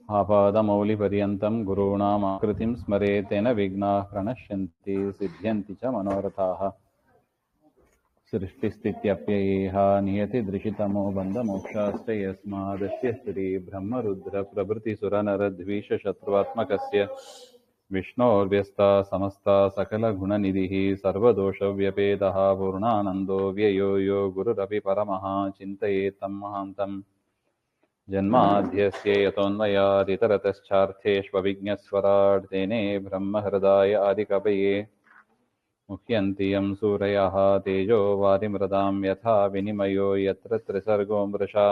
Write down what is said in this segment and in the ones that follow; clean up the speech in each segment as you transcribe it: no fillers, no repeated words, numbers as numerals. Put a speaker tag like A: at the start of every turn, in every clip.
A: आपादमौलिपर्यन्तं गुरूणामाकृतिं स्मरेतेन विघ्नाः प्रणश्यन्ति सिद्ध्यन्ति च मनोरथाः। सृष्टिस्थित्यप्ययेह नियतिदृशितमो बन्धमोक्षाश्च यस्मादस्य श्रीब्रह्मरुद्रप्रभृतिसुरनरद्वीषशत्रुवात्मकस्य विष्णोर्व्यस्ता समस्ता सकलगुणनिधिः सर्वदोषव्यपेदः पूर्णानन्दो व्ययो यो गुरुरपि परमः चिन्तयेतं महान्तम्। जन्माद्यस्य यतोऽन्वयादितरतश्चार्थेष्वभिज्ञस्वराट् तेने ब्रह्महृदाय आदिकवये मुह्यन्ति यं सूरयः तेजो वारिमृदां यथा विनिमयो यत्र त्रिसर्गो मृषा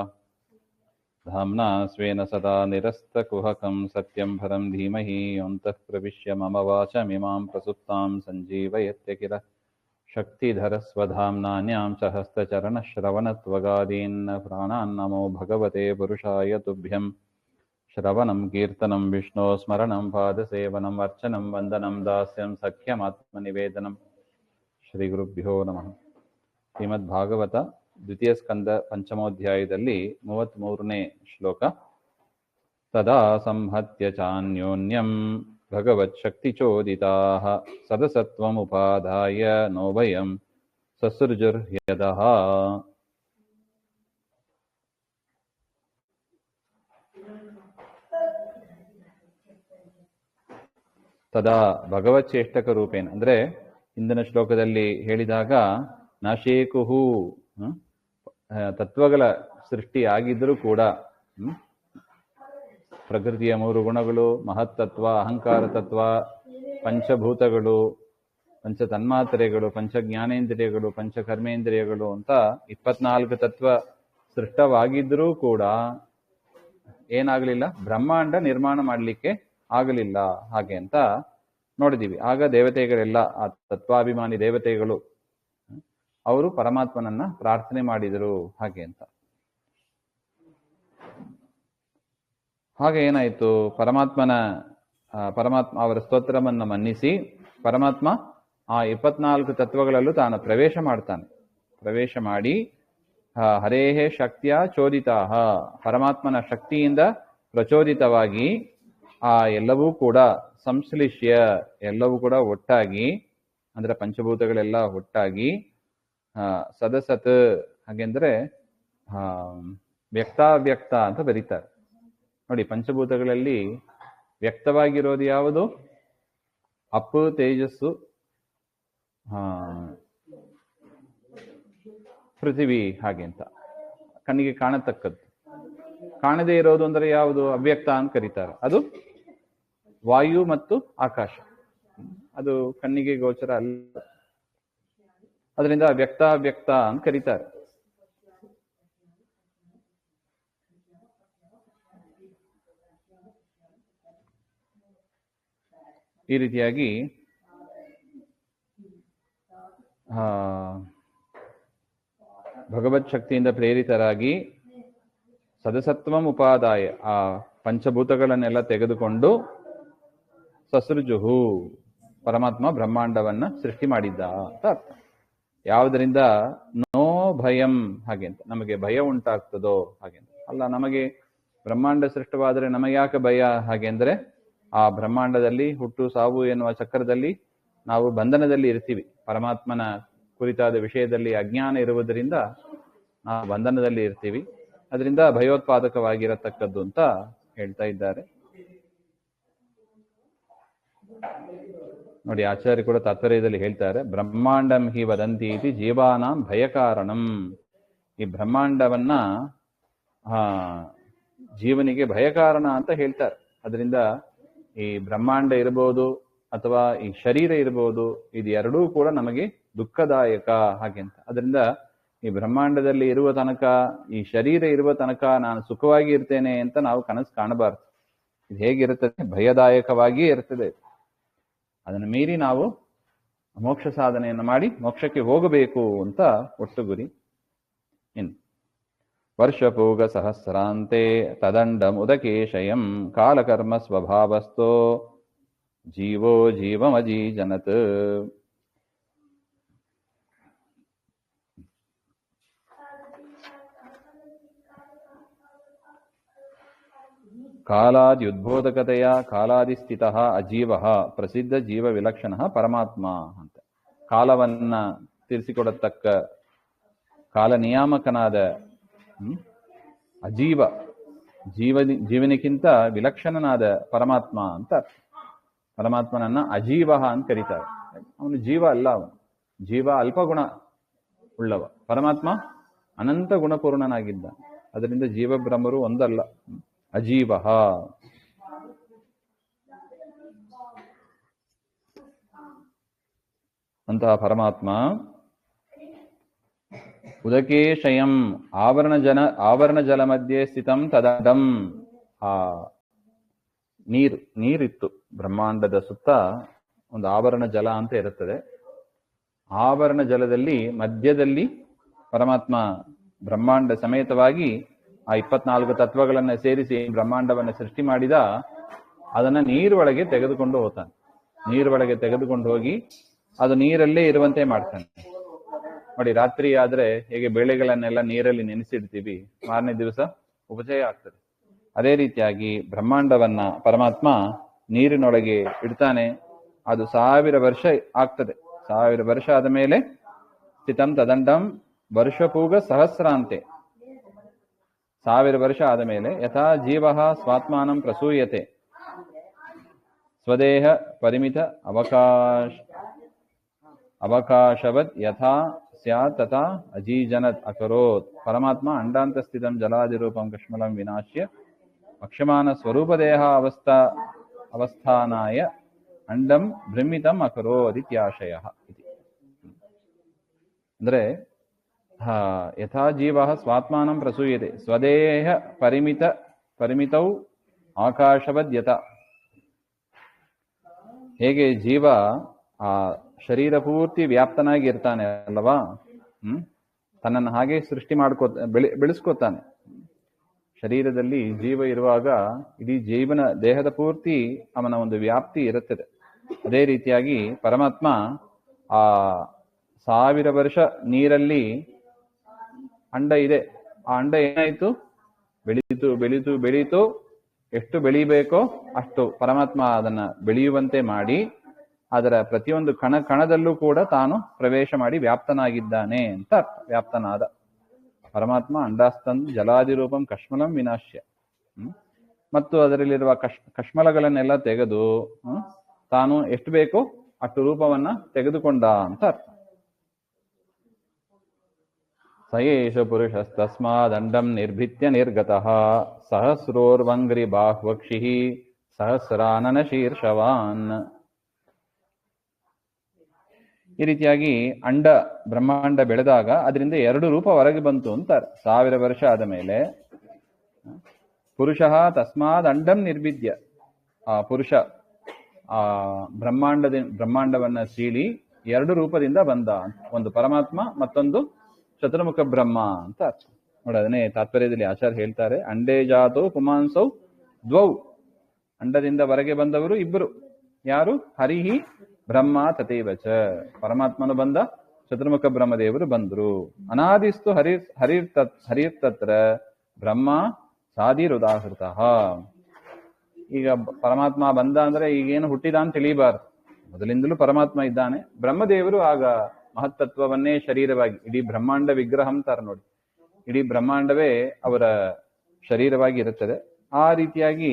A: धाम्ना स्वेन सदा निरस्तकुहकं सत्यं परं धीमहि योऽन्तः प्रविश्य मम वाचमिमां प्रसुप्तां सञ्जीवयत्यखिल शक्तिधरस्वधाम्नान्यां सहस्रचरणश्रवणत्वगादीन् प्राणान्नमो भगवते पुरुषाय तुभ्यं। श्रवणं कीर्तनं विष्णो स्मरणं पादसेवनम् अर्चनं वन्दनं दास्यं सख्यमात्मनिवेदनं। ಶ್ರೀಗುರುಭ್ಯೋ ನಮಃ. ಶ್ರೀಮದ್ಭಾಗವತ ದ್ವಿತೀಯ ಸ್ಕಂದ ಪಂಚಮೋಧ್ಯಾಯದಲ್ಲಿ 33ನೇ ಶ್ಲೋಕ. ತದಾ ಸಂಹತ್ಯ ಚಾನ್ಯೋನ್ಯಂ ಭಗವಚ್ಛಕ್ತಿಚೋದಿತಾಃ ಸದಸತ್ವಮುಪಾದಾಯ ನೋಭಯಂ ಸಸೃಜುರ್ಹ್ಯದಃ. ತದಾ ಭಗವಚ್ಛೇಷ್ಟಕ ರೂಪೇಣ ಅಂದ್ರೆ ಹಿಂದಿನ ಶ್ಲೋಕದಲ್ಲಿ ಹೇಳಿದಾಗ ನಾಶೇಕುಹು ತತ್ವಗಳ ಸೃಷ್ಟಿ ಆಗಿದ್ರೂ ಕೂಡ ಪ್ರಕೃತಿಯ 3 ಗುಣಗಳು, ಮಹತ್ತತ್ವ, ಅಹಂಕಾರ ತತ್ವ, ಪಂಚಭೂತಗಳು, ಪಂಚ ತನ್ಮಾತ್ರೆಗಳು, ಪಂಚ ಜ್ಞಾನೇಂದ್ರಿಯಗಳು, ಪಂಚ ಕರ್ಮೇಂದ್ರಿಯಗಳು ಅಂತ 24 ತತ್ವ ಸೃಷ್ಟವಾಗಿದ್ರೂ ಕೂಡ ಏನಾಗಲಿಲ್ಲ, ಬ್ರಹ್ಮಾಂಡ ನಿರ್ಮಾಣ ಮಾಡಲಿಕ್ಕೆ ಆಗಲಿಲ್ಲ ಹಾಗೆ ಅಂತ ನೋಡಿದೀವಿ. ಆಗ ದೇವತೆಗಳೆಲ್ಲ, ಆ ತತ್ವಾಭಿಮಾನಿ ದೇವತೆಗಳು ಅವರು ಪರಮಾತ್ಮನನ್ನ ಪ್ರಾರ್ಥನೆ ಮಾಡಿದರು ಹಾಗೆ ಅಂತ. ಹಾಗೆ ಏನಾಯಿತು, ಪರಮಾತ್ಮ ಅವರ ಸ್ತೋತ್ರವನ್ನ ಮನ್ನಿಸಿ ಪರಮಾತ್ಮ ಆ 24 ತತ್ವಗಳಲ್ಲೂ ತಾನು ಪ್ರವೇಶ ಮಾಡ್ತಾನೆ. ಪ್ರವೇಶ ಮಾಡಿ ಹರೇಹೇ ಶಕ್ತಿಯ ಚೋದಿತಾಹ, ಪರಮಾತ್ಮನ ಶಕ್ತಿಯಿಂದ ಪ್ರಚೋದಿತವಾಗಿ ಆ ಎಲ್ಲವೂ ಕೂಡ ಸಂಶ್ಲಿಷ್ಯ, ಎಲ್ಲವೂ ಕೂಡ ಒಟ್ಟಾಗಿ, ಅಂದ್ರೆ ಪಂಚಭೂತಗಳೆಲ್ಲ ಒಟ್ಟಾಗಿ ಸದಸತ್, ಹಾಗೆಂದ್ರೆ ವ್ಯಕ್ತಾವ್ಯಕ್ತ ಅಂತ ಬರೀತಾರೆ ನೋಡಿ. ಪಂಚಭೂತಗಳಲ್ಲಿ ವ್ಯಕ್ತವಾಗಿರೋದು ಯಾವುದು? ಅಪ್ಪು, ತೇಜಸ್ಸು, ಪೃಥಿವಿ ಹಾಗೆ ಅಂತ ಕಣ್ಣಿಗೆ ಕಾಣತಕ್ಕದ್ದು. ಕಾಣದೇ ಇರೋದು ಅಂದ್ರೆ ಯಾವುದು? ಅವ್ಯಕ್ತ ಅಂತ ಕರೀತಾರೆ. ಅದು ವಾಯು ಮತ್ತು ಆಕಾಶ, ಅದು ಕಣ್ಣಿಗೆ ಗೋಚರ ಅಲ್ಲ, ಅದರಿಂದ ವ್ಯಕ್ತಾವ್ಯಕ್ತ ಅಂತ ಕರೀತಾರೆ. ಈ ರೀತಿಯಾಗಿ ಭಗವತ್ ಶಕ್ತಿಯಿಂದ ಪ್ರೇರಿತರಾಗಿ ಸದಸತ್ವಂ ಉಪಾದಾಯ, ಆ ಪಂಚಭೂತಗಳನ್ನೆಲ್ಲ ತೆಗೆದುಕೊಂಡು ಸಸೃಜುಹು, ಪರಮಾತ್ಮ ಬ್ರಹ್ಮಾಂಡವನ್ನ ಸೃಷ್ಟಿ ಮಾಡಿದ್ದ ಅಂತ ಅರ್ಥ. ಯಾವುದರಿಂದ? ನೋ ಭಯಂ, ಹಾಗೆ ಅಂತ. ನಮಗೆ ಭಯ ಉಂಟಾಗ್ತದೋ ಹಾಗೆ ಅಂತ ಅಲ್ಲ. ನಮಗೆ ಬ್ರಹ್ಮಾಂಡ ಸೃಷ್ಟವಾದರೆ ನಮಗೆ ಯಾಕೆ ಭಯ? ಹಾಗೆ ಅಂದ್ರೆ ಆ ಬ್ರಹ್ಮಾಂಡದಲ್ಲಿ ಹುಟ್ಟು ಸಾವು ಎನ್ನುವ ಚಕ್ರದಲ್ಲಿ ನಾವು ಬಂಧನದಲ್ಲಿ ಇರ್ತೀವಿ. ಪರಮಾತ್ಮನ ಕುರಿತಾದ ವಿಷಯದಲ್ಲಿ ಅಜ್ಞಾನ ಇರುವುದರಿಂದ ನಾವು ಬಂಧನದಲ್ಲಿ ಇರ್ತೀವಿ. ಅದರಿಂದ ಭಯೋತ್ಪಾದಕವಾಗಿರತಕ್ಕದ್ದು ಅಂತ ಹೇಳ್ತಾ ಇದ್ದಾರೆ ನೋಡಿ. ಆಚಾರ್ಯ ಕೂಡ ತಾತ್ಪರ್ಯದಲ್ಲಿ ಹೇಳ್ತಾರೆ, ಬ್ರಹ್ಮಾಂಡಂ ಹಿ ವದಂತಿ ಇತಿ ಜೀವಾನಾಂ ಭಯಕಾರಣಂ. ಈ ಬ್ರಹ್ಮಾಂಡವನ್ನ ಜೀವನಿಗೆ ಭಯಕಾರಣ ಅಂತ ಹೇಳ್ತಾರೆ. ಅದರಿಂದ ಈ ಬ್ರಹ್ಮಾಂಡ ಇರಬಹುದು ಅಥವಾ ಈ ಶರೀರ ಇರಬಹುದು, ಇದು ಎರಡೂ ಕೂಡ ನಮಗೆ ದುಃಖದಾಯಕ ಹಾಗೆ ಅಂತ. ಅದರಿಂದ ಈ ಬ್ರಹ್ಮಾಂಡದಲ್ಲಿ ಇರುವ ತನಕ, ಈ ಶರೀರ ಇರುವ ತನಕ ನಾನು ಸುಖವಾಗಿ ಇರ್ತೇನೆ ಅಂತ ನಾವು ಕನಸು ಕಾಣಬಾರ್ದು. ಇದು ಹೇಗಿರುತ್ತದೆ? ಭಯದಾಯಕವಾಗಿಯೇ ಇರ್ತದೆ. ಅದನ್ನು ಮೀರಿ ನಾವು ಮೋಕ್ಷ ಸಾಧನೆಯನ್ನು ಮಾಡಿ ಮೋಕ್ಷಕ್ಕೆ ಹೋಗಬೇಕು ಅಂತ ಒಟ್ಟು ಗುರಿ. ಇನ್ನು ವರ್ಷಪೂಗ ಸಹಸ್ರಾಂತೆ ತದಂಡ ಮುದಕೇಶಯಂ ಕಾಲಕರ್ಮ ಸ್ವಭಾವಸ್ಥೋ ಜೀವೋ ಜೀವಮಜೀಜನತ್. ಕಾಲಾದ್ಯುದ್ಬೋಧಕತೆಯ ಕಾಲಾದಿಸ್ಥಿತಃ ಅಜೀವಃ ಪ್ರಸಿದ್ಧ ಜೀವ ವಿಲಕ್ಷಣಃ ಪರಮಾತ್ಮ ಅಂತ. ಕಾಲವನ್ನ ತಿಳಿಸಿಕೊಡತಕ್ಕ ಕಾಲ ನಿಯಾಮಕನಾದ ಅಜೀವ ಜೀವನಿಗಿಂತ ವಿಲಕ್ಷಣನಾದ ಪರಮಾತ್ಮ ಅಂತ ಅರ್ಥ. ಪರಮಾತ್ಮನನ್ನ ಅಜೀವ ಅಂತ ಕರೀತಾರೆ. ಅವನು ಜೀವ ಅಲ್ಲ, ಅವನು ಜೀವ ಅಲ್ಪಗುಣ ಉಳ್ಳವ, ಪರಮಾತ್ಮ ಅನಂತ ಗುಣಪೂರ್ಣನಾಗಿದ್ದ. ಅದರಿಂದ ಜೀವ ಬ್ರಹ್ಮರು ಒಂದಲ್ಲ, ಅಜೀವ. ಅಂತಹ ಪರಮಾತ್ಮ ಉದಕೇ ಶಯಂ ಆವರಣ ಜಲ ಮಧ್ಯೆ ಸ್ಥಿತಂ ತದಡಂ. ಆ ನೀರಿತ್ತು ಬ್ರಹ್ಮಾಂಡದ ಸುತ್ತ ಒಂದು ಆವರಣ ಜಲ ಅಂತ ಇರುತ್ತದೆ. ಆವರಣ ಜಲದಲ್ಲಿ ಮಧ್ಯದಲ್ಲಿ ಪರಮಾತ್ಮ ಬ್ರಹ್ಮಾಂಡ ಸಮೇತವಾಗಿ ಆ 24 ತತ್ವಗಳನ್ನು ಸೇರಿಸಿ ಬ್ರಹ್ಮಾಂಡವನ್ನು ಸೃಷ್ಟಿ ಮಾಡಿದ. ಅದನ್ನ ನೀರೊಳಗೆ ತೆಗೆದುಕೊಂಡು ಹೋಗ್ತಾನೆ. ನೀರೊಳಗೆ ತೆಗೆದುಕೊಂಡು ಹೋಗಿ ಅದು ನೀರಲ್ಲೇ ಇರುವಂತೆ ಮಾಡ್ತಾನೆ. ನೋಡಿ, ರಾತ್ರಿ ಆದ್ರೆ ಹೇಗೆ ಬೇಳೆಗಳನ್ನೆಲ್ಲ ನೀರಲ್ಲಿ ನೆನೆಸಿಡ್ತೀವಿ, ಮಾರನೇ ದಿವಸ ಉಪಚಯ ಆಗ್ತದೆ. ಅದೇ ರೀತಿಯಾಗಿ ಬ್ರಹ್ಮಾಂಡವನ್ನ ಪರಮಾತ್ಮ ನೀರಿನೊಳಗೆ ಇಡ್ತಾನೆ. ಅದು 1000 ವರ್ಷ ಆಗ್ತದೆ. 1000 ವರ್ಷ ಆದ ಮೇಲೆ ಸ್ಥಿತಂ ತದಂಡಂ ವರ್ಷಪೂಗ ಸಹಸ್ರಾಂತೆ. 1000 ವರ್ಷ ಆದ ಮೇಲೆ ಯಥಾ ಜೀವ ಸ್ವಾತ್ಮಾನಂ ಪ್ರಸೂಯತೆ ಸ್ವದೇಹ ಪರಿಮಿತ ಅವಕಾಶವದ್ ಯಥಾ ಸ್ಯಾತ್ ತಥಾ ಅಜೀಜನತ್ ಅಕರೋತ್. ಪರಮಾತ್ಮ ಅಂಡಾಂತ ಸ್ಥಿತಂ ಜಲಾದಿರೂಪಂ ಕಶ್ಮಲಂ ವಿನಾಶ್ಯ ಅಕ್ಷಮಾನ ಸ್ವರೂಪದೇಹ ಅವಸ್ಥಾನಾಯ ಅಂಡಂ ಬ್ರಹ್ಮಿತಂ ಅಕರೋತ್ ಇತ್ಯಾಶಯ. ಅಂದ್ರೆ ಯಥಾ ಜೀವ ಸ್ವಾತ್ಮಾನಂ ಪ್ರಸೂಯತೆ ಸ್ವದೇಹ ಪರಿಮಿತೌ ಆಕಾಶವದ್ ಯಥ. ಹೇಗೆ ಜೀವ ಆ ಶರೀರ ಪೂರ್ತಿ ವ್ಯಾಪ್ತನಾಗಿ ಇರ್ತಾನೆ ಅಲ್ಲವಾ, ತನ್ನನ್ನು ಹಾಗೆ ಸೃಷ್ಟಿ ಬೆಳೆಸ್ಕೋತಾನೆ. ಶರೀರದಲ್ಲಿ ಜೀವ ಇರುವಾಗ ಇಡೀ ಜೀವನ ದೇಹದ ಪೂರ್ತಿ ಅವನ ಒಂದು ವ್ಯಾಪ್ತಿ ಇರುತ್ತದೆ. ಅದೇ ರೀತಿಯಾಗಿ ಪರಮಾತ್ಮ ಆ 1000 ವರ್ಷ ನೀರಲ್ಲಿ ಅಂಡ ಇದೆ. ಆ ಅಂಡ ಏನಾಯ್ತು, ಬೆಳೀತು. ಎಷ್ಟು ಬೆಳೀಬೇಕೋ ಅಷ್ಟು ಪರಮಾತ್ಮ ಅದನ್ನ ಬೆಳೆಯುವಂತೆ ಮಾಡಿ ಅದರ ಪ್ರತಿಯೊಂದು ಕಣದಲ್ಲೂ ಕೂಡ ತಾನು ಪ್ರವೇಶ ಮಾಡಿ ವ್ಯಾಪ್ತನಾಗಿದ್ದಾನೆ ಅಂತ ಅರ್ಥ. ವ್ಯಾಪ್ತನಾದ ಪರಮಾತ್ಮ ಅಂಡಾಸ್ತನ್ ಜಲಾದಿರೂಪಂ ಕಶ್ಮಲಂ ವಿನಾಶ್ಯ. ಮತ್ತು ಅದರಲ್ಲಿರುವ ಕಶ್ಮಲಗಳನ್ನೆಲ್ಲ ತೆಗೆದು ತಾನು ಎಷ್ಟು ಬೇಕೋ ಅಷ್ಟು ರೂಪವನ್ನ ತೆಗೆದುಕೊಂಡ ಅಂತ ಅರ್ಥ. ಸಯೇಷ ಪುರುಷಸ್ತಸ್ಮಾದಂಡಂ ನಿರ್ಭಿತ್ಯ ನಿರ್ಗತಃ ಸಹಸ್ರೋರ್ವಂಗ್ರಿ ಬಾಹ್ವಕ್ಷಿ ಸಹಸ್ರಾನನ ಶೀರ್ಷವಾನ್. ಈ ರೀತಿಯಾಗಿ ಬ್ರಹ್ಮಾಂಡ ಬೆಳೆದಾಗ ಅದರಿಂದ 2 ರೂಪ ಹೊರಗೆ ಬಂತು ಅಂತಾರೆ. 1000 ವರ್ಷ ಆದ ಮೇಲೆ ಪುರುಷ ತಸ್ಮಾದ್ ಅಂಡಂ ನಿರ್ಭಿದ್ಯ. ಆ ಪುರುಷ ಆ ಬ್ರಹ್ಮಾಂಡವನ್ನ ಸೀಳಿ 2 ರೂಪದಿಂದ ಬಂದ. ಒಂದು ಪರಮಾತ್ಮ, ಮತ್ತೊಂದು ಚತುರ್ಮುಖ ಬ್ರಹ್ಮ ಅಂತ ಅರ್ಥ. ನೋಡಿ, ಅದನ್ನೇ ತಾತ್ಪರ್ಯದಲ್ಲಿ ಆಚಾರ್ಯ ಹೇಳ್ತಾರೆ, ಅಂಡೇ ಜಾತೋ ಪುಮಾಂಸೌ ದ್ವೌ. ಅಂಡದಿಂದ ಹೊರಗೆ ಬಂದವರು ಇಬ್ಬರು. ಯಾರು? ಹರಿಹಿ ಬ್ರಹ್ಮ ತಥೈವಚ. ಪರಮಾತ್ಮನು ಬಂದ, ಚತುರ್ಮುಖ ಬ್ರಹ್ಮದೇವರು ಬಂದರು. ಅನಾದಿಸ್ತು ಹರಿರ್ತತ್ರ ಬ್ರಹ್ಮ ಸಾದಿರುದಾಹೃತ. ಈಗ ಪರಮಾತ್ಮ ಬಂದ ಅಂದ್ರೆ ಈಗೇನು ಹುಟ್ಟಿದ ಅಂತ ತಿಳಿಯಬಾರ್ದು. ಮೊದಲಿಂದಲೂ ಪರಮಾತ್ಮ ಇದ್ದಾನೆ. ಬ್ರಹ್ಮದೇವರು ಆಗ ಮಹತ್ತತ್ವವನ್ನೇ ಶರೀರವಾಗಿ, ಇಡೀ ಬ್ರಹ್ಮಾಂಡ ವಿಗ್ರಹ ಅಂತಾರೆ ನೋಡಿ, ಇಡೀ ಬ್ರಹ್ಮಾಂಡವೇ ಅವರ ಶರೀರವಾಗಿ ಇರುತ್ತದೆ. ಆ ರೀತಿಯಾಗಿ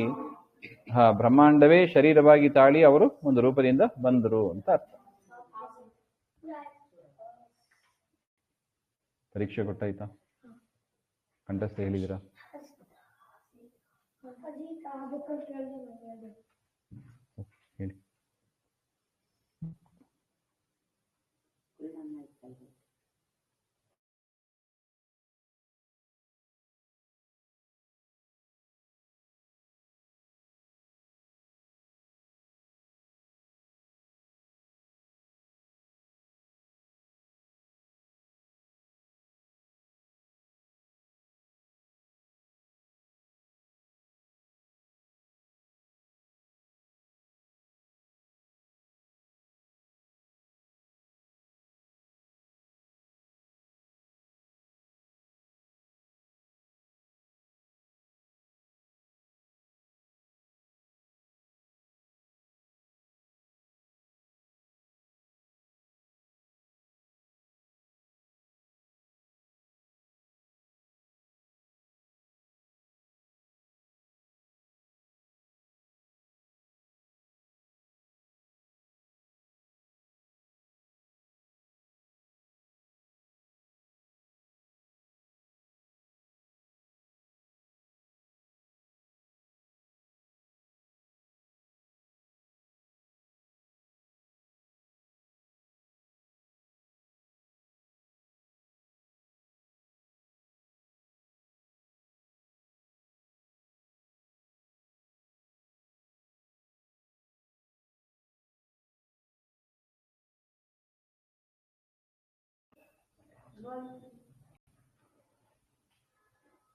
A: ಬ್ರಹ್ಮಾಂಡವೇ ಶರೀರವಾಗಿ ತಾಳಿ ಅವರು ಒಂದು ರೂಪದಿಂದ ಬಂದರು ಅಂತ ಅರ್ಥ. ಪರೀಕ್ಷೆ ಕೊಟ್ಟಾಯ್ತಾ? ಕಂಠಸ್ಥ ಹೇಳಿದಿರಾ? ಹೇಳಿ.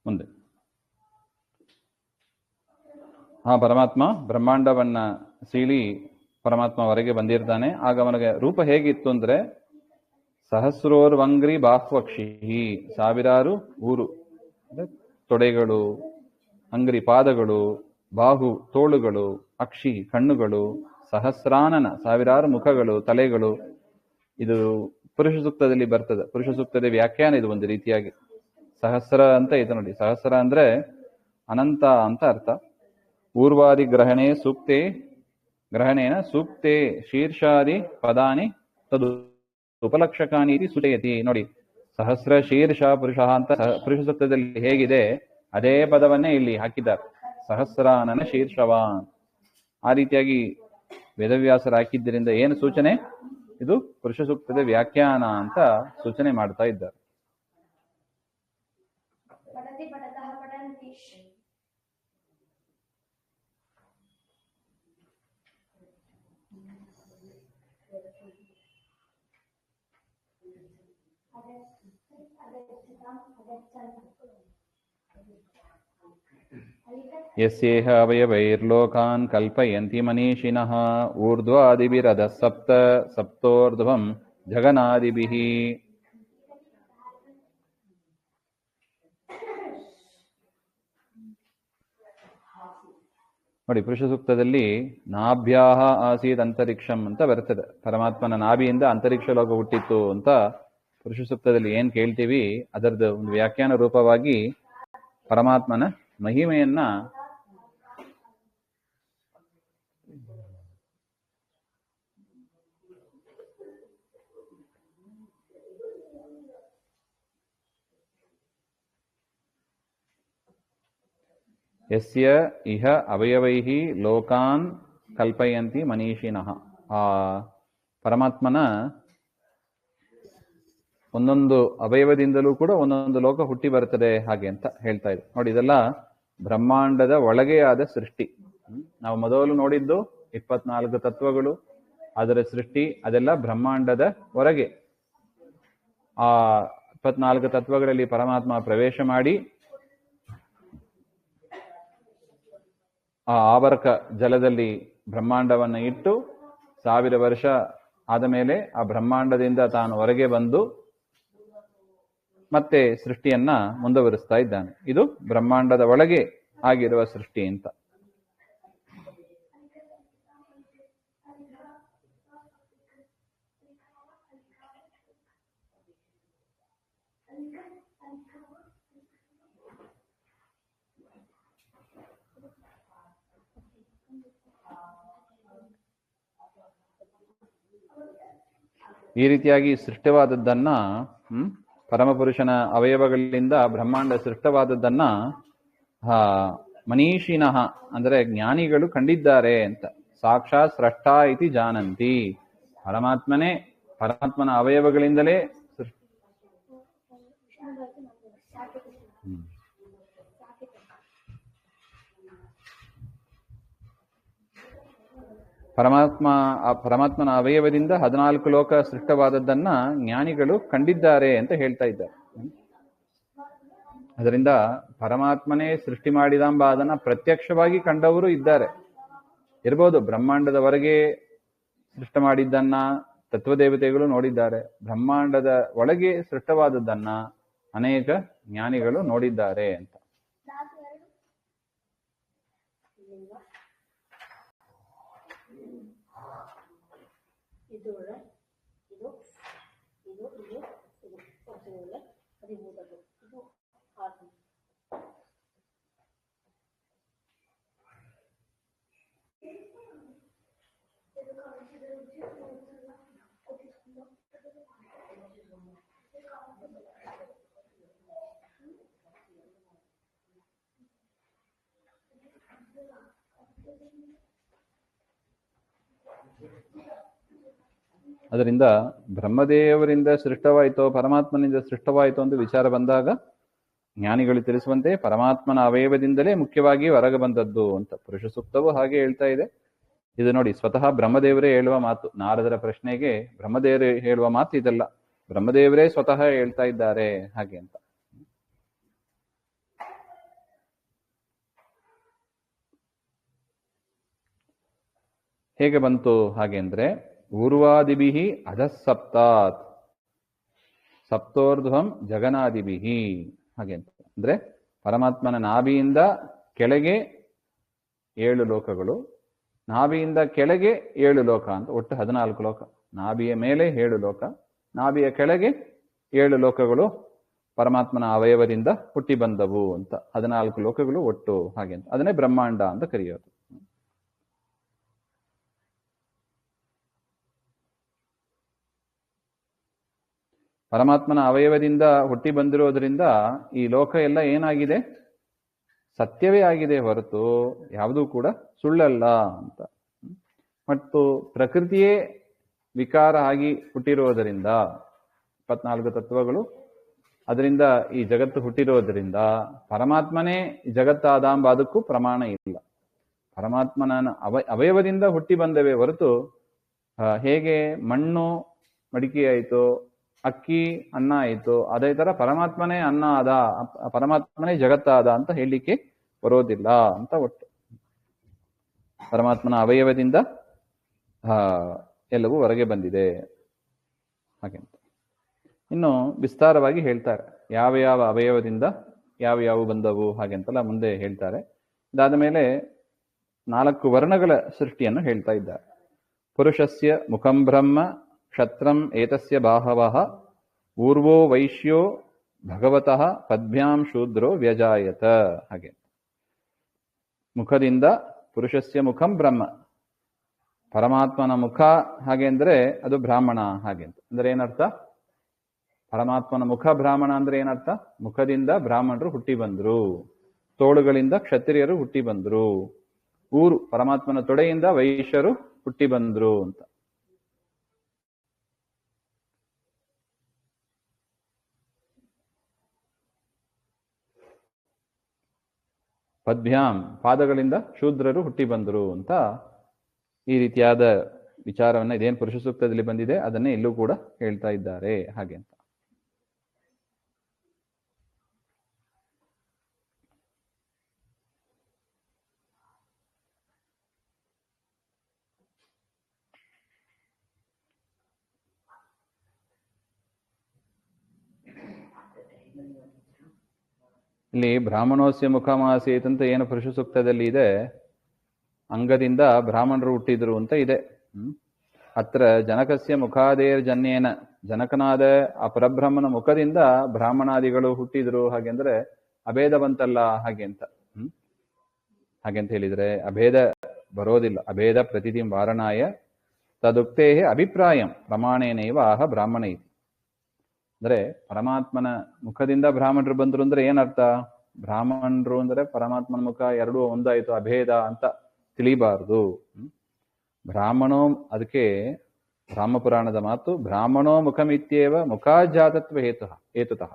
A: ಮುಂದೆ ಪರಮಾತ್ಮ ಬ್ರಹ್ಮಾಂಡವನ್ನ ಸೀಳಿ ಪರಮಾತ್ಮ ಹೊರಗೆ ಬಂದಿರ್ತಾನೆ. ಆಗ ಅವನಿಗೆ ರೂಪ ಹೇಗಿತ್ತು ಅಂದ್ರೆ ಸಹಸ್ರೋರ್ವಂಗ್ರಿ ಬಾಹ್ವಕ್ಷಿ, ಸಾವಿರಾರು ಊರು ತೊಡೆಗಳು, ಅಂಗ್ರಿ ಪಾದಗಳು, ಬಾಹು ತೋಳುಗಳು, ಅಕ್ಷಿ ಕಣ್ಣುಗಳು, ಸಹಸ್ರಾನನ ಸಾವಿರಾರು ಮುಖಗಳು, ತಲೆಗಳು. ಇದು ಪುರುಷ ಸೂಕ್ತದಲ್ಲಿ ಬರ್ತದೆ. ಪುರುಷ ಸೂಕ್ತದ ವ್ಯಾಖ್ಯಾನ ಇದು ಒಂದು ರೀತಿಯಾಗಿ. ಸಹಸ್ರ ಅಂತ ಇದೆ ನೋಡಿ. ಸಹಸ್ರ ಅಂದ್ರೆ ಅನಂತ ಅಂತ ಅರ್ಥ. ಊರ್ವಾದಿ ಗ್ರಹಣೇನ ಸೂಕ್ತೆ ಶೀರ್ಷಾದಿ ಪದಾನಿ ತದು ಉಪಲಕ್ಷಕಾನಿ ಸೂಚಯತಿ. ನೋಡಿ, ಸಹಸ್ರ ಶೀರ್ಷ ಪುರುಷ ಅಂತ ಪುರುಷ ಸೂಕ್ತದಲ್ಲಿ ಹೇಗಿದೆ ಅದೇ ಪದವನ್ನೇ ಇಲ್ಲಿ ಹಾಕಿದ್ದಾರೆ. ಸಹಸ್ರಾನನ ಶೀರ್ಷವಾನ್. ಆ ರೀತಿಯಾಗಿ ವೇದವ್ಯಾಸರು ಹಾಕಿದ್ದರಿಂದ ಏನು ಸೂಚನೆ? ಇದು ಪುರುಷ ಸೂಕ್ತದ ವ್ಯಾಖ್ಯಾನ ಅಂತ ಸೂಚನೆ ಮಾಡ್ತಾ ಇದ್ದಾರೆ. ಯಸ್ಯೇಹ ಅವಯವೈರ್ಲೋಕಾನ್ ಕಲ್ಪಯಂತಿ ಮನೀಷಿಣಃ ಊರ್ಧ್ವಾದಿಭಿರಧಃ ಸಪ್ತ ಸಪ್ತೋರ್ಧ್ವಂ ಜಗನಾದಿಭಿಃ. ನೋಡಿ, ಪುರುಷ ಸೂಕ್ತದಲ್ಲಿ ನಾಭ್ಯಾಹ ಆಸೀದ್ ಅಂತರಿಕ್ಷಂ ಅಂತ ಬರ್ತದೆ. ಪರಮಾತ್ಮನ ನಾಭಿಯಿಂದ ಅಂತರಿಕ್ಷ ಲೋಕ ಹುಟ್ಟಿತ್ತು ಅಂತ ಪುರುಷ ಸೂಕ್ತದಲ್ಲಿ ಏನ್ ಕೇಳ್ತೀವಿ ಅದರದ್ದು ಒಂದು ವ್ಯಾಖ್ಯಾನ ರೂಪವಾಗಿ ಪರಮಾತ್ಮನ ಮಹಿಮೆಯನ್ನ ಯಸ್ಯ ಇಹ ಅವಯವೈಹಿ ಲೋಕಾನ್ ಕಲ್ಪಯಂತಿ ಮನೀಷಿಣಃ. ಆ ಪರಮಾತ್ಮನ ಒಂದೊಂದು ಅವಯವದಿಂದಲೂ ಕೂಡ ಒಂದೊಂದು ಲೋಕ ಹುಟ್ಟಿ ಬರ್ತದೆ ಹಾಗೆ ಅಂತ ಹೇಳ್ತಾ ಇದೆ. ನೋಡಿ, ಇದೆಲ್ಲ ಬ್ರಹ್ಮಾಂಡದ ಒಳಗೆ ಆದ ಸೃಷ್ಟಿ. ನಾವು ಮೊದಲು ನೋಡಿದ್ದು 24 ತತ್ವಗಳು, ಅದರ ಸೃಷ್ಟಿ, ಅದೆಲ್ಲ ಬ್ರಹ್ಮಾಂಡದ ಹೊರಗೆ. ಆ 24 ತತ್ವಗಳಲ್ಲಿ ಪರಮಾತ್ಮ ಪ್ರವೇಶ ಮಾಡಿ ಆ ಆವರ್ಕ ಜಲದಲ್ಲಿ ಬ್ರಹ್ಮಾಂಡವನ್ನು ಇಟ್ಟು 1000 ವರ್ಷ ಆದ ಮೇಲೆ ಆ ಬ್ರಹ್ಮಾಂಡದಿಂದ ತಾನು ಹೊರಗೆ ಬಂದು ಮತ್ತೆ ಸೃಷ್ಟಿಯನ್ನ ಮುಂದುವರಿಸ್ತಾ ಇದ್ದಾನೆ. ಇದು ಬ್ರಹ್ಮಾಂಡದ ಒಳಗೆ ಆಗಿರುವ ಸೃಷ್ಟಿ ಅಂತ. ಈ ರೀತಿಯಾಗಿ ಸೃಷ್ಟವಾದದ್ದನ್ನ ಪರಮಪುರುಷನ ಅವಯವಗಳಿಂದ ಬ್ರಹ್ಮಾಂಡ ಸೃಷ್ಟವಾದದ್ದನ್ನ ಮನೀಷಿಣಃ ಅಂದ್ರೆ ಜ್ಞಾನಿಗಳು ಕಂಡಿದ್ದಾರೆ ಅಂತ. ಸಾಕ್ಷಾತ್ ಸ್ರಷ್ಟ ಇತಿ ಜಾನಂತಿ. ಪರಮಾತ್ಮನ ಅವಯವಗಳಿಂದಲೇ ಪರಮಾತ್ಮನ ಅವಯವದಿಂದ 14 ಲೋಕ ಸೃಷ್ಟವಾದದ್ದನ್ನ ಜ್ಞಾನಿಗಳು ಕಂಡಿದ್ದಾರೆ ಅಂತ ಹೇಳ್ತಾ ಇದ್ದಾರೆ. ಅದರಿಂದ ಪರಮಾತ್ಮನೇ ಸೃಷ್ಟಿ ಮಾಡಿದಂಬ ಅದನ್ನ ಪ್ರತ್ಯಕ್ಷವಾಗಿ ಕಂಡವರು ಇರ್ಬೋದು. ಬ್ರಹ್ಮಾಂಡದವರೆಗೆ ಸೃಷ್ಟ ಮಾಡಿದ್ದನ್ನ ತತ್ವದೇವತೆಗಳು ನೋಡಿದ್ದಾರೆ. ಬ್ರಹ್ಮಾಂಡದ ಒಳಗೆ ಸೃಷ್ಟವಾದದ್ದನ್ನ ಅನೇಕ ಜ್ಞಾನಿಗಳು ನೋಡಿದ್ದಾರೆ ಅಂತ. ಅದರಿಂದ ಬ್ರಹ್ಮದೇವರಿಂದ ಸೃಷ್ಟವಾಯಿತೋ ಪರಮಾತ್ಮನಿಂದ ಸೃಷ್ಟವಾಯಿತೋ ಅಂತ ವಿಚಾರ ಬಂದಾಗ ಜ್ಞಾನಿಗಳು ತಿಳಿಸುವಂತೆ ಪರಮಾತ್ಮನ ಅವಯವದಿಂದಲೇ ಮುಖ್ಯವಾಗಿ ಹೊರಗೆ ಬಂದದ್ದು ಅಂತ ಪುರುಷ ಸೂಕ್ತವು ಹಾಗೆ ಹೇಳ್ತಾ ಇದೆ. ಇದು ನೋಡಿ, ಸ್ವತಃ ಬ್ರಹ್ಮದೇವರೇ ಹೇಳುವ ಮಾತು. ನಾರದರ ಪ್ರಶ್ನೆಗೆ ಬ್ರಹ್ಮದೇವರೇ ಹೇಳುವ ಮಾತು ಇದೆಲ್ಲ. ಬ್ರಹ್ಮದೇವರೇ ಸ್ವತಃ ಹೇಳ್ತಾ ಇದ್ದಾರೆ ಹಾಗೆ ಅಂತ. ಹೇಗೆ ಬಂತು ಹಾಗೆ ಅಂದ್ರೆ ಊರ್ವಾದಿಭಿಹಿ ಅಧಃಸಪ್ತಾತ್ ಸಪ್ತೋರ್ಧ್ವಂ ಜಗನಾದಿಭಿಹಿ ಹಾಗೆ ಅಂತ. ಅಂದ್ರೆ ಪರಮಾತ್ಮನ ನಾಭಿಯಿಂದ ಕೆಳಗೆ 7 ಲೋಕಗಳು, ನಾಭಿಯಿಂದ ಕೆಳಗೆ 7 ಲೋಕ ಅಂತ ಒಟ್ಟು 14 ಲೋಕ. ನಾಭಿಯ ಮೇಲೆ 7 ಲೋಕ, ನಾಭಿಯ ಕೆಳಗೆ 7 ಲೋಕಗಳು ಪರಮಾತ್ಮನ ಅವಯವದಿಂದ ಹುಟ್ಟಿ ಬಂದವು ಅಂತ. 14 ಲೋಕಗಳು ಒಟ್ಟು ಹಾಗೆ ಅಂತ. ಅದನ್ನೇ ಬ್ರಹ್ಮಾಂಡ ಅಂತ ಕರೆಯೋದು. ಪರಮಾತ್ಮನ ಅವಯವದಿಂದ ಹುಟ್ಟಿ ಬಂದಿರೋದ್ರಿಂದ ಈ ಲೋಕ ಎಲ್ಲ ಏನಾಗಿದೆ? ಸತ್ಯವೇ ಆಗಿದೆ ಹೊರತು ಯಾವುದೂ ಕೂಡ ಸುಳ್ಳಲ್ಲ ಅಂತ. ಮತ್ತು ಪ್ರಕೃತಿಯೇ ವಿಕಾರ ಆಗಿ ಹುಟ್ಟಿರೋದರಿಂದ 24 ತತ್ವಗಳು ಅದರಿಂದ ಈ ಜಗತ್ತು ಹುಟ್ಟಿರೋದರಿಂದ ಪರಮಾತ್ಮನೇ ಜಗತ್ತಾದಾಂಬ ಅದಕ್ಕೂ ಪ್ರಮಾಣ ಇಲ್ಲ. ಪರಮಾತ್ಮನ ಅವಯವದಿಂದ ಹುಟ್ಟಿ ಬಂದವೇ ಹೊರತು ಹೇಗೆ ಮಣ್ಣು ಮಡಿಕೆ ಆಯಿತು, ಅಕ್ಕಿ ಅನ್ನ ಆಯಿತು, ಅದೇ ತರ ಪರಮಾತ್ಮನೇ ಅನ್ನ ಆದ, ಪರಮಾತ್ಮನೇ ಜಗತ್ತಾದ ಅಂತ ಹೇಳಲಿಕ್ಕೆ ಬರೋದಿಲ್ಲ ಅಂತ. ಒಟ್ಟು ಪರಮಾತ್ಮನ ಅವಯವದಿಂದ ಎಲ್ಲವೂ ಹೊರಗೆ ಬಂದಿದೆ ಹಾಗೆಂತ. ಇನ್ನು ವಿಸ್ತಾರವಾಗಿ ಹೇಳ್ತಾರೆ ಯಾವ ಯಾವ ಅವಯವದಿಂದ ಯಾವ ಬಂದವು ಹಾಗೆಂತೆಲ್ಲ ಮುಂದೆ ಹೇಳ್ತಾರೆ. ಇದಾದ ಮೇಲೆ 4 ವರ್ಣಗಳ ಸೃಷ್ಟಿಯನ್ನು ಹೇಳ್ತಾ ಇದ್ದಾರೆ. ಪುರುಷಸ್ಯ ಮುಖಂ ಬ್ರಹ್ಮ ಕ್ಷತ್ರಂ ಏತಸ್ಯ ಬಾಹವಃ ಊರ್ವೋ ವೈಶ್ಯೋ ಭಗವತಃ ಪದ್ಭ್ಯಾಂ ಶೂದ್ರೋ ವ್ಯಜಾಯತ ಹಾಗೆ. ಮುಖದಿಂದ ಪುರುಷಸ್ಯ ಮುಖಂ ಬ್ರಹ್ಮ, ಪರಮಾತ್ಮನ ಮುಖ ಹಾಗೆ ಅಂದ್ರೆ ಅದು ಬ್ರಾಹ್ಮಣ ಹಾಗೆ ಅಂತ. ಅಂದ್ರೆ ಏನರ್ಥ? ಪರಮಾತ್ಮನ ಮುಖ ಬ್ರಾಹ್ಮಣ ಅಂದ್ರೆ ಏನರ್ಥ? ಮುಖದಿಂದ ಬ್ರಾಹ್ಮಣರು ಹುಟ್ಟಿ ಬಂದ್ರು, ತೋಳುಗಳಿಂದ ಕ್ಷತ್ರಿಯರು ಹುಟ್ಟಿ ಬಂದ್ರು, ಊರು ಪರಮಾತ್ಮನ ತೊಡೆಯಿಂದ ವೈಶ್ಯರು ಹುಟ್ಟಿ ಬಂದ್ರು ಅಂತ. ಪದ್ಭ್ಯಾಂ ಪಾದಗಳಿಂದ ಶೂದ್ರರು ಹುಟ್ಟಿ ಬಂದರು ಅಂತ ಈ ರೀತಿಯಾದ ವಿಚಾರವನ್ನ ಇದೇನು ಪುರುಷ ಸೂಕ್ತದಲ್ಲಿ ಬಂದಿದೆ ಅದನ್ನೇ ಇಲ್ಲೂ ಕೂಡ ಹೇಳ್ತಾ ಇದ್ದಾರೆ ಹಾಗೆ ಅಂತ. ಇಲ್ಲಿ ಬ್ರಾಹ್ಮಣೋಸ್ಯ ಮುಖಮಾಸೀತ್ ಅಂತ ಏನು ಪುರುಷ ಸೂಕ್ತದಲ್ಲಿ ಇದೆ, ಅಂಗದಿಂದ ಬ್ರಾಹ್ಮಣರು ಹುಟ್ಟಿದ್ರು ಅಂತ ಇದೆ. ಅತ್ರ ಜನಕಸ್ಯ ಮುಖಾದೇರ್ ಜನ್ಯೇನ, ಜನಕನಾದ ಆ ಪರಬ್ರಹ್ಮನ ಮುಖದಿಂದ ಬ್ರಾಹ್ಮಣಾದಿಗಳು ಹುಟ್ಟಿದ್ರು ಹಾಗೆಂದ್ರೆ ಅಭೇದ ಬಂತಲ್ಲ ಹಾಗೆ ಅಂತ. ಹಾಗೆಂತ ಹೇಳಿದ್ರೆ ಅಭೇದ ಬರೋದಿಲ್ಲ. ಅಭೇದ ಪ್ರತಿದಿಂ ವಾರಣಾಯ ತದುಕ್ತೇ ಅಭಿಪ್ರಾಯಂ ಪ್ರಮಾಣೇನೈವ ಆಹ ಬ್ರಾಹ್ಮಣ ಇತಿ. ಅಂದ್ರೆ ಪರಮಾತ್ಮನ ಮುಖದಿಂದ ಬ್ರಾಹ್ಮಣರು ಬಂದ್ರು ಅಂದ್ರೆ ಏನರ್ಥ? ಬ್ರಾಹ್ಮಣರು ಅಂದ್ರೆ ಪರಮಾತ್ಮನ ಮುಖ ಎರಡೂ ಒಂದಾಯ್ತು, ಅಭೇದ ಅಂತ ತಿಳಿಬಾರ್ದು. ಬ್ರಾಹ್ಮಣೋ, ಅದಕ್ಕೆ ಬ್ರಾಹ್ಮಪುರಾಣದ ಮಾತು, ಬ್ರಾಹ್ಮಣೋ ಮುಖಮಿತ್ಯೇವ ಮುಖಾಜಾತತ್ವ ಹೇತುತಃ.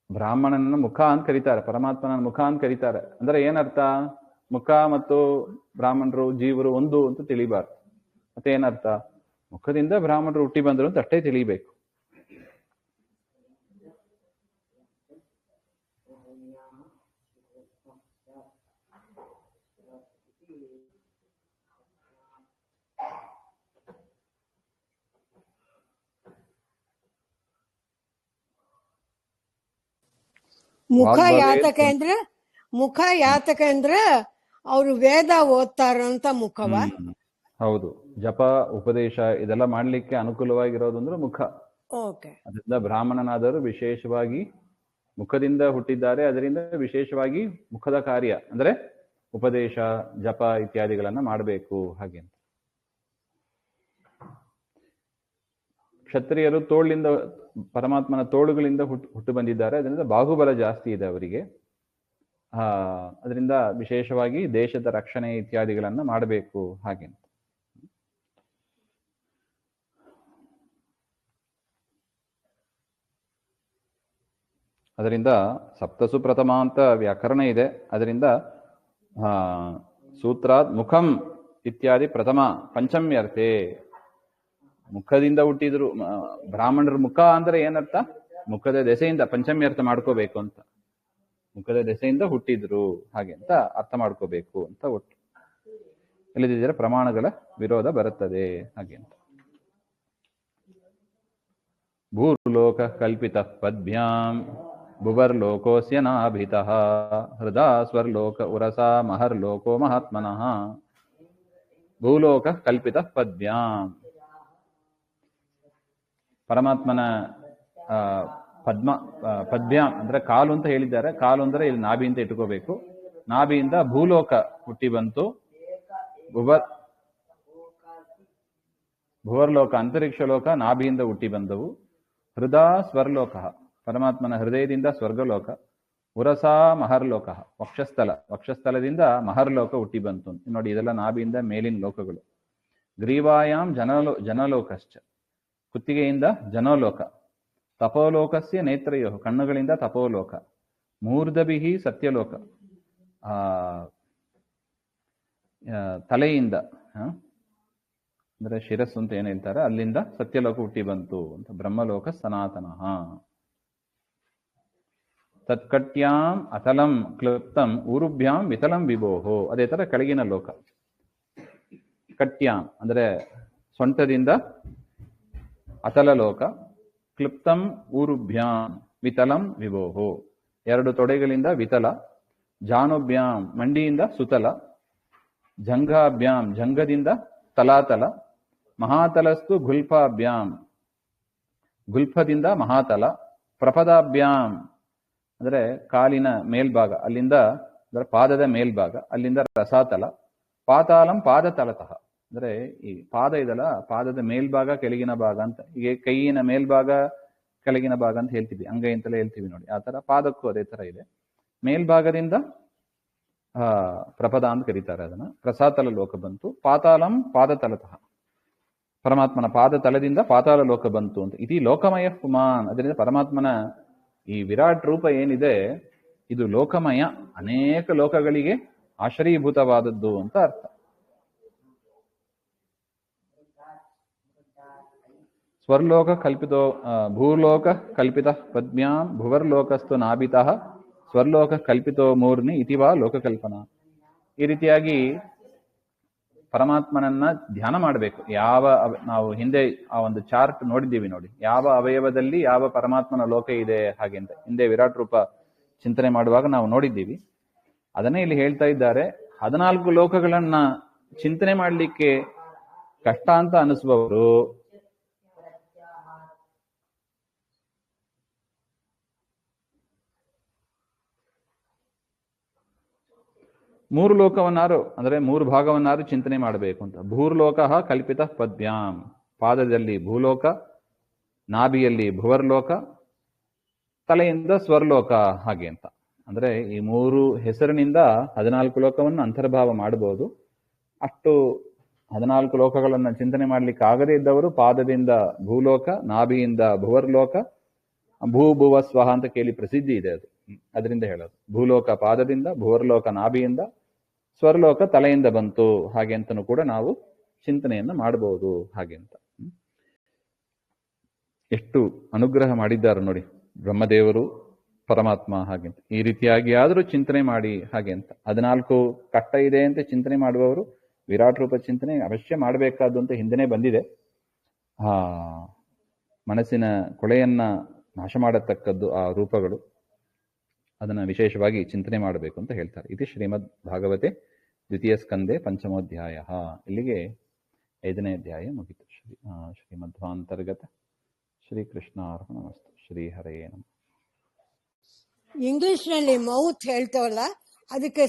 A: ಬ್ರಾಹ್ಮಣನ ಮುಖ ಅಂತ ಕರೀತಾರೆ, ಪರಮಾತ್ಮನ ಮುಖ ಅಂತ ಕರೀತಾರೆ. ಅಂದ್ರೆ ಏನರ್ಥ? ಮುಖ ಮತ್ತು ಬ್ರಾಹ್ಮಣರು ಜೀವರು ಒಂದು ಅಂತ ತಿಳಿಬಾರ್ದು. ಮತ್ತೆ ಏನರ್ಥ? ಮುಖದಿಂದ ಬ್ರಾಹ್ಮಣರು ಹುಟ್ಟಿ ಬಂದರು ಅಂತ ಅಷ್ಟೇ ತಿಳಿಬೇಕು.
B: ಮುಖ ಯಾತಕ ಅಂದ್ರೆ ಅವರು ವೇದ ಓದ್ತಾರಂತ ಮುಖವ.
A: ಹೌದು, ಜಪ ಉಪದೇಶ ಇದೆಲ್ಲ ಮಾಡ್ಲಿಕ್ಕೆ ಅನುಕೂಲವಾಗಿರೋದು ಅಂದ್ರೆ ಮುಖ. ಅದರಿಂದ ಬ್ರಾಹ್ಮಣನಾದರೂ ವಿಶೇಷವಾಗಿ ಮುಖದಿಂದ ಹುಟ್ಟಿದ್ದಾರೆ. ಅದರಿಂದ ವಿಶೇಷವಾಗಿ ಮುಖದ ಕಾರ್ಯ ಅಂದ್ರೆ ಉಪದೇಶ ಜಪ ಇತ್ಯಾದಿಗಳನ್ನ ಮಾಡಬೇಕು ಹಾಗೆ ಅಂತ. ಕ್ಷತ್ರಿಯರು ತೋಳಿಂದ, ಪರಮಾತ್ಮನ ತೋಳುಗಳಿಂದ ಹುಟ್ಟು ಬಂದಿದ್ದಾರೆ. ಅದರಿಂದ ಬಾಹುಬಲ ಜಾಸ್ತಿ ಇದೆ ಅವರಿಗೆ. ಅದರಿಂದ ವಿಶೇಷವಾಗಿ ದೇಶದ ರಕ್ಷಣೆ ಇತ್ಯಾದಿಗಳನ್ನ ಮಾಡಬೇಕು ಹಾಗೆ. ಅದರಿಂದ ಸಪ್ತಸು ಪ್ರಥಮ ಅಂತ ವ್ಯಾಕರಣ ಇದೆ. ಅದರಿಂದ ಸೂತ್ರಾತ್ ಮುಖಂ ಇತ್ಯಾದಿ ಪ್ರಥಮ ಪಂಚಮ್ಯರ್ಥೆ. ಮುಖದಿಂದ ಹುಟ್ಟಿದ್ರು. ಬ್ರಾಹ್ಮಣರ ಮುಖ ಅಂದ್ರೆ ಏನರ್ಥ? ಮುಖದ ದೆಸೆಯಿಂದ, ಪಂಚಮಿ ಅರ್ಥ ಮಾಡ್ಕೋಬೇಕು ಅಂತ. ಮುಖದ ದೆಸೆಯಿಂದ ಹುಟ್ಟಿದ್ರು ಹಾಗೆ ಅಂತ ಅರ್ಥ ಮಾಡ್ಕೋಬೇಕು ಅಂತ ಒಟ್ಟು. ಇಲ್ಲದಿದ್ದರೆ ಪ್ರಮಾಣಗಳ ವಿರೋಧ ಬರುತ್ತದೆ ಹಾಗೆ ಅಂತ. ಭೂರ್ಲೋಕ ಕಲ್ಪಿತ ಪದ್ಭ್ಯಾಂ ಭುವರ್ಲೋಕೋಸ್ಯ ನಾಭಿತಃ ಹೃದಾ ಸ್ವರ್ಲೋಕ ಉರಸಾ ಮಹರ್ಲೋಕೋ ಮಹಾತ್ಮನಃ. ಭೂಲೋಕ ಕಲ್ಪಿತ ಪದ್ಭ್ಯಾಂ, ಪರಮಾತ್ಮನ ಪದ್ಭ್ಯಾಂ ಅಂದ್ರೆ ಕಾಲು ಅಂತ ಹೇಳಿದ್ದಾರೆ. ಕಾಲು ಅಂದ್ರೆ ಇಲ್ಲಿ ನಾಭಿ ಅಂತ ಇಟ್ಕೋಬೇಕು. ನಾಭಿಯಿಂದ ಭೂಲೋಕ ಹುಟ್ಟಿ ಬಂತು. ಭುವರ್ಲೋಕ ಅಂತರಿಕ್ಷ ಲೋಕ ನಾಭಿಯಿಂದ ಹುಟ್ಟಿ ಬಂದವು. ಹೃದಾ ಸ್ವರ್ಲೋಕ, ಪರಮಾತ್ಮನ ಹೃದಯದಿಂದ ಸ್ವರ್ಗಲೋಕ. ಉರಸಾ ಮಹರ್ಲೋಕ, ವಕ್ಷಸ್ಥಲದಿಂದ ಮಹರ್ಲೋಕ ಹುಟ್ಟಿ ಬಂತು. ನೋಡಿ, ಇದೆಲ್ಲ ನಾಭಿಯಿಂದ ಮೇಲಿನ ಲೋಕಗಳು. ಗ್ರೀವಾಯಾಮ್ ಜನಲೋಕಶ್ಚ, ಕುತ್ತಿಗೆಯಿಂದ ಜನೋಲೋಕ. ತಪೋಲೋಕಸ್ಯ ನೇತ್ರಯೋ, ಕಣ್ಣುಗಳಿಂದ ತಪೋಲೋಕ. ಮೂರ್ಧಭಿಹಿ ಸತ್ಯಲೋಕ, ತಲೆಯಿಂದ ಅಂದ್ರೆ ಶಿರಸ್ಸು ಅಂತ ಏನ್ ಹೇಳ್ತಾರೆ, ಅಲ್ಲಿಂದ ಸತ್ಯಲೋಕ ಹುಟ್ಟಿ ಬಂತು ಅಂತ. ಬ್ರಹ್ಮಲೋಕ ಸನಾತನಃ. ತತ್ಕಟ್ಯಾಂ ಅತಲಂ ಕ್ಲುಪ್ತಂ ಊರುಭ್ಯಾಂ ವಿತಲಂ ವಿಭೋಹೋ. ಅದೇ ತರ ಕೆಳಗಿನ ಲೋಕ. ಕಟ್ಯಾಂ ಅಂದ್ರೆ ಸೊಂಟದಿಂದ ಅತಲ ಲೋಕ. ಕ್ಲುಪ್ತಂ ಊರುಭ್ಯಾಂ ವಿತಲಂ ವಿಭೋಹೋ, ಎರಡು ತೊಡೆಗಳಿಂದ ವಿತಲ. ಜಾನುಭ್ಯಾಂ ಮಂಡಿಯಿಂದ ಸುತಲ. ಜಂಘಾಭ್ಯಾಂ ಜಂಘದಿಂದ ತಲಾತಲ. ಮಹಾತಲಸ್ತು ಗುಲ್ಫಾಭ್ಯಾಂ, ಗುಲ್ಫದಿಂದ ಮಹಾತಲ. ಪ್ರಪದಾಭ್ಯಾಂ ಅಂದ್ರೆ ಕಾಲಿನ ಮೇಲ್ಭಾಗ, ಅಲ್ಲಿಂದ ಅಂದ್ರೆ ಪಾದದ ಮೇಲ್ಭಾಗ, ಅಲ್ಲಿಂದ ರಸಾತಲ. ಪಾತಾಳಂ ಪಾದತಲತಃ ಅಂದ್ರೆ ಈ ಪಾದ ಇದಲ್ಲ, ಪಾದದ ಮೇಲ್ಭಾಗ ಕೆಳಗಿನ ಭಾಗ ಅಂತ. ಈಗ ಕೈಯಿನ ಮೇಲ್ಭಾಗ ಕೆಳಗಿನ ಭಾಗ ಅಂತ ಹೇಳ್ತೀವಿ, ಅಂಗೈ ಅಂತಲೇ ಹೇಳ್ತೀವಿ ನೋಡಿ. ಆ ತರ ಪಾದಕ್ಕೂ ಅದೇ ತರ ಇದೆ. ಮೇಲ್ಭಾಗದಿಂದ ಪ್ರಪದ ಅಂತ ಕರೀತಾರೆ ಅದನ್ನ. ರಸಾತಲ ಲೋಕ ಬಂತು. ಪಾತಾಳಂ ಪಾದತಲತಃ, ಪರಮಾತ್ಮನ ಪಾದ ತಲದಿಂದ ಪಾತಾಳ ಲೋಕ ಬಂತು ಅಂತ. ಇತಿ ಲೋಕಮಯ ಪುಮಾನ್. ಅದರಿಂದ ಪರಮಾತ್ಮನ ಈ ವಿರಾಟ್ ರೂಪ ಏನಿದೆ ಇದು ಲೋಕಮಯ, ಅನೇಕ ಲೋಕಗಳಿಗೆ ಆಶ್ರಯೀಭೂತವಾದದ್ದು ಅಂತ ಅರ್ಥ. ಸ್ವರ್ಲೋಕ ಕಲ್ಪಿತೋ ಭೂಲೋಕ ಕಲ್ಪಿತ ಪದ್ಮ್ಯಾಂ ಭುವರ್ಲೋಕಸ್ತು ನಾಭಿತಃ ಸ್ವರ್ಲೋಕ ಕಲ್ಪಿತೋ ಮೂರ್ನಿ ಇತಿವಾ ಲೋಕಕಲ್ಪನಾ. ಈ ರೀತಿಯಾಗಿ ಪರಮಾತ್ಮನನ್ನ ಧ್ಯಾನ ಮಾಡಬೇಕು. ನಾವು ಹಿಂದೆ ಆ ಒಂದು ಚಾರ್ಟ್ ನೋಡಿದ್ದೀವಿ ನೋಡಿ, ಯಾವ ಅವಯವದಲ್ಲಿ ಯಾವ ಪರಮಾತ್ಮನ ಲೋಕ ಇದೆ ಹಾಗೆ ಅಂತ. ಹಿಂದೆ ವಿರಾಟ್ ರೂಪ ಚಿಂತನೆ ಮಾಡುವಾಗ ನಾವು ನೋಡಿದ್ದೀವಿ. ಅದನ್ನೇ ಇಲ್ಲಿ ಹೇಳ್ತಾ ಇದ್ದಾರೆ. 14 ಲೋಕಗಳನ್ನ ಚಿಂತನೆ ಮಾಡಲಿಕ್ಕೆ ಕಷ್ಟ ಅಂತ ಅನಿಸುವವರು ಮೂರು ಲೋಕವನ್ನಾರು ಅಂದ್ರೆ 3 ಭಾಗವನ್ನಾರು ಚಿಂತನೆ ಮಾಡಬೇಕು ಅಂತ. ಭೂರ್ಲೋಕ ಕಲ್ಪಿತ ಪದ್ಭ್ಯಾಂ, ಪಾದದಲ್ಲಿ ಭೂಲೋಕ, ನಾಭಿಯಲ್ಲಿ ಭುವರ್ಲೋಕ, ತಲೆಯಿಂದ ಸ್ವರ್ಲೋಕ ಹಾಗೆ ಅಂತ. ಅಂದ್ರೆ ಈ 3 ಹೆಸರಿನಿಂದ 14 ಲೋಕವನ್ನು ಅಂತರ್ಭಾವ ಮಾಡಬಹುದು. ಅಷ್ಟು 14 ಲೋಕಗಳನ್ನ ಚಿಂತನೆ ಮಾಡ್ಲಿಕ್ಕೆ ಆಗದೇ ಇದ್ದವರು ಪಾದದಿಂದ ಭೂಲೋಕ, ನಾಭಿಯಿಂದ ಭುವರ್ಲೋಕ, ಭೂಭುವ ಸ್ವಹ ಅಂತ ಕೇಳಿ ಪ್ರಸಿದ್ಧಿ ಇದೆ ಅದು. ಅದರಿಂದ ಹೇಳೋದು ಭೂಲೋಕ ಪಾದದಿಂದ, ಭುವರ್ಲೋಕ ನಾಭಿಯಿಂದ, ಸ್ವರ್ಲೋಕ ತಲೆಯಿಂದ ಬಂತು ಹಾಗೆ ಅಂತನೂ ಕೂಡ ನಾವು ಚಿಂತನೆಯನ್ನ ಮಾಡಬಹುದು ಹಾಗೆ ಅಂತ. ಎಷ್ಟು ಅನುಗ್ರಹ ಮಾಡಿದ್ದಾರೆ ನೋಡಿ ಬ್ರಹ್ಮದೇವರು, ಪರಮಾತ್ಮ ಹಾಗೆ ಅಂತ. ಈ ರೀತಿಯಾಗಿ ಆದರೂ ಚಿಂತನೆ ಮಾಡಿ ಹಾಗೆ ಅಂತ. 14 ಕಟ್ಟ ಇದೆ ಅಂತ ಚಿಂತನೆ ಮಾಡುವವರು ವಿರಾಟ್ ರೂಪ ಚಿಂತನೆ ಅವಶ್ಯ ಮಾಡಬೇಕಾದ್ದು ಅಂತ ಹಿಂದೆನೇ ಬಂದಿದೆ. ಮನಸ್ಸಿನ ಕೊಳೆಯನ್ನ ನಾಶ ಮಾಡತಕ್ಕದ್ದು ಆ ರೂಪಗಳು. ಅದನ್ನ ವಿಶೇಷವಾಗಿ ಚಿಂತನೆ ಮಾಡಬೇಕು ಅಂತ ಹೇಳ್ತಾರೆ. ಇದು ಶ್ರೀಮದ್ ಭಾಗವತೆ ದ್ವಿತೀಯ ಸ್ಕಂದೆ ಪಂಚಮೋಧ್ಯಾಯ. ಇಲ್ಲಿಗೆ 5ನೇ ಅಧ್ಯಾಯ ಮುಗಿತು. ಶ್ರೀಮಧ್ವಾಂತರ್ಗತ ಶ್ರೀಕೃಷ್ಣಾರ್ಪಣಮಸ್ತು. ಶ್ರೀಹರೇ ನಮಃ.
B: ಇಂಗ್ಲಿಷ್ ನಲ್ಲಿ ಮೌತ್ ಹೇಳ್ತವಲ್ಲ, ಅದಕ್ಕೆ